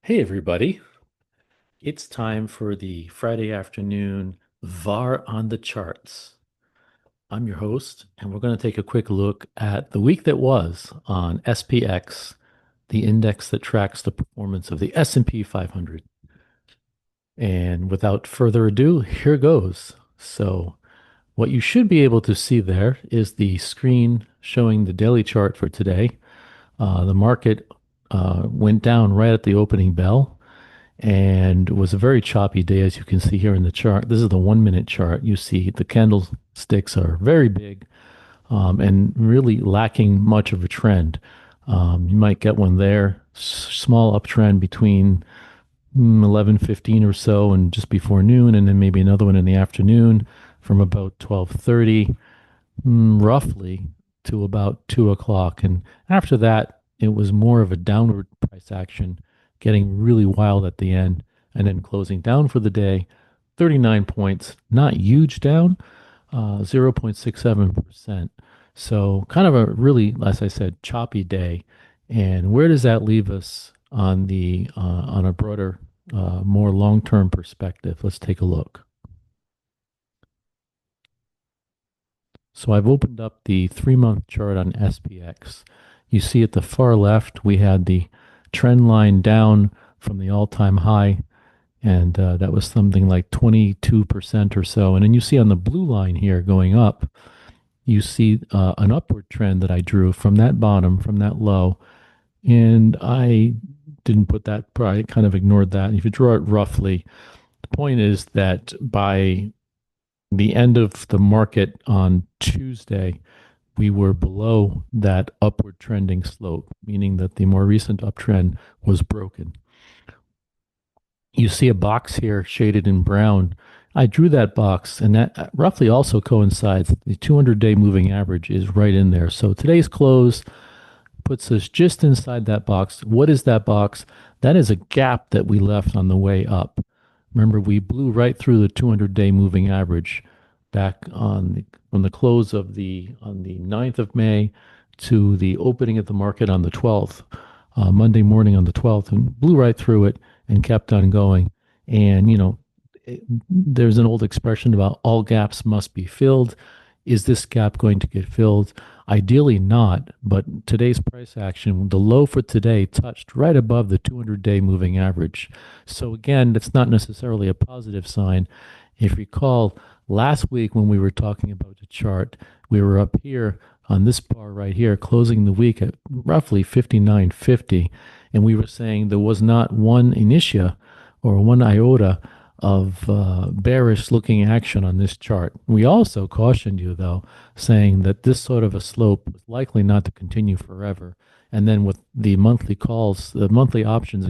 Hey, everybody. It's time for the Friday afternoon VAR on the charts. I'm your host, and we're going to take a quick look at the week that was on SPX, the index that tracks the performance of the S&P 500. And without further ado, here goes. So, what you should be able to see there is the screen showing the daily chart for today. The market went down right at the opening bell and it was a very choppy day, as you can see here in the chart. This is the 1 minute chart. You see the candlesticks are very big and really lacking much of a trend. You might get one there, small uptrend between 11:15 or so and just before noon, and then maybe another one in the afternoon from about 12:30 roughly to about 2 o'clock. And after that, it was more of a downward price action, getting really wild at the end and then closing down for the day. 39 points, not huge down, 0.67%. So kind of a really, as I said, choppy day. And where does that leave us on the on a broader, more long-term perspective? Let's take a look. So I've opened up the 3 month chart on SPX. You see at the far left, we had the trend line down from the all time high, and that was something like 22% or so. And then you see on the blue line here going up, you see an upward trend that I drew from that bottom, from that low. And I didn't put that, I kind of ignored that. If you draw it roughly, the point is that by the end of the market on Tuesday, we were below that upward trending slope, meaning that the more recent uptrend was broken. You see a box here shaded in brown. I drew that box, and that roughly also coincides. The 200-day moving average is right in there. So today's close puts us just inside that box. What is that box? That is a gap that we left on the way up. Remember, we blew right through the 200-day moving average back on the close of the on the 9th of May to the opening of the market on the 12th, Monday morning on the 12th, and blew right through it and kept on going. And there's an old expression about all gaps must be filled. Is this gap going to get filled? Ideally not, but today's price action, the low for today touched right above the 200-day moving average. So again, that's not necessarily a positive sign. If you recall, last week when we were talking about the chart, we were up here on this bar right here, closing the week at roughly 59.50, and we were saying there was not one initia or one iota of bearish looking action on this chart. We also cautioned you, though, saying that this sort of a slope was likely not to continue forever. And then with the monthly calls, the monthly options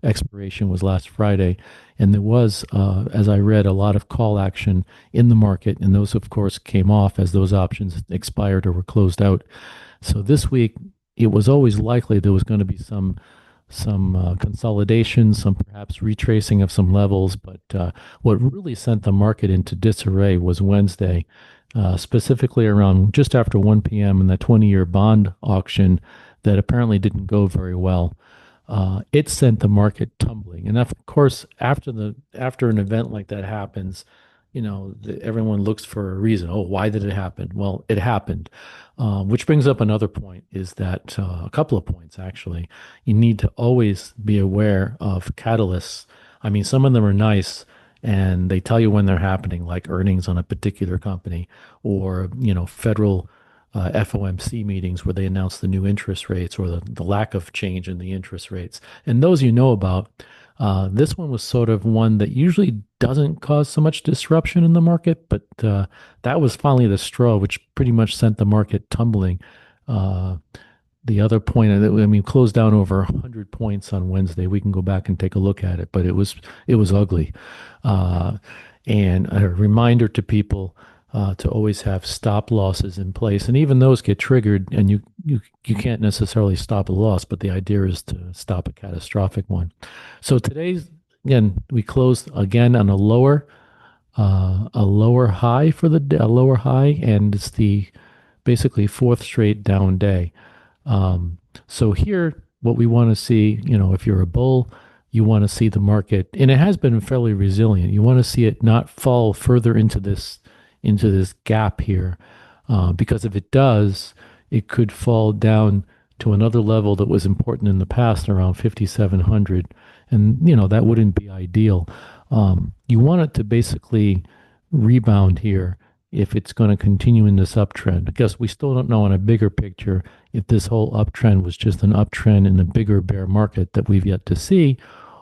expiration was last Friday, and there was, as I read, a lot of call action in the market, and those, of course, came off as those options expired or were closed out. So this week, it was always likely there was going to be some consolidation, some perhaps retracing of some levels. But what really sent the market into disarray was Wednesday, specifically around just after 1 p.m. in the 20-year bond auction that apparently didn't go very well. It sent the market tumbling, and of course, after an event like that happens, everyone looks for a reason. Oh, why did it happen? Well, it happened, which brings up another point. Is that a couple of points actually? You need to always be aware of catalysts. I mean, some of them are nice, and they tell you when they're happening, like earnings on a particular company, or federal FOMC meetings where they announce the new interest rates or the lack of change in the interest rates. And those you know about. This one was sort of one that usually doesn't cause so much disruption in the market, but that was finally the straw, which pretty much sent the market tumbling. Uh, the other point, I mean, closed down over 100 points on Wednesday. We can go back and take a look at it, but it was ugly. Uh, and a reminder to people to always have stop losses in place, and even those get triggered, and you can't necessarily stop a loss, but the idea is to stop a catastrophic one. So today's again, we closed again on a lower high for a lower high, and it's the basically fourth straight down day. So here, what we want to see, if you're a bull, you want to see the market, and it has been fairly resilient. You want to see it not fall further into this gap here, because if it does, it could fall down to another level that was important in the past, around 5,700, and that wouldn't be ideal. You want it to basically rebound here if it's going to continue in this uptrend. Because we still don't know on a bigger picture if this whole uptrend was just an uptrend in the bigger bear market that we've yet to see,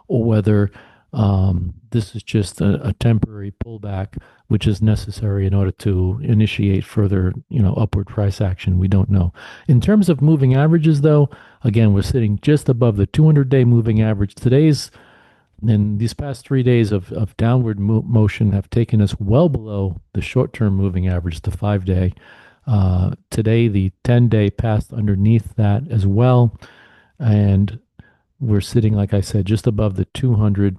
or whether this is just a temporary pullback, which is necessary in order to initiate further, upward price action. We don't know. In terms of moving averages, though, again, we're sitting just above the 200-day moving average. And these past 3 days of downward motion have taken us well below the short-term moving average, the 5-day. Today, the 10-day passed underneath that as well. And we're sitting, like I said, just above the 200.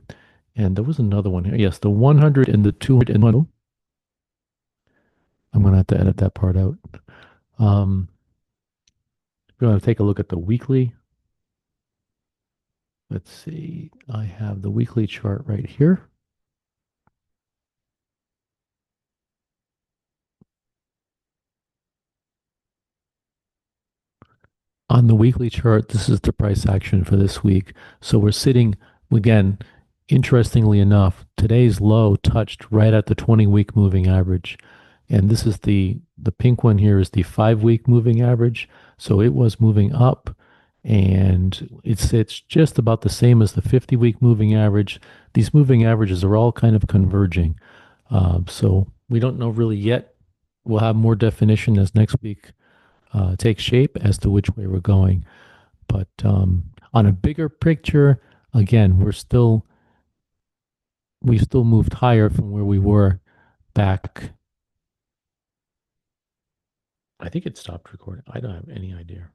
And there was another one here. Yes, the 100 and the 200. And I'm going to have to edit that part out. We're going to take a look at the weekly. Let's see. I have the weekly chart right here. On the weekly chart, this is the price action for this week. So we're sitting, again, interestingly enough, today's low touched right at the 20-week moving average. And this is the pink one here is the 5-week moving average. So it was moving up, and it sits just about the same as the 50-week moving average. These moving averages are all kind of converging. So we don't know really yet. We'll have more definition as next week takes shape as to which way we're going. But on a bigger picture, again, we still moved higher from where we were back. I think it stopped recording. I don't have any idea.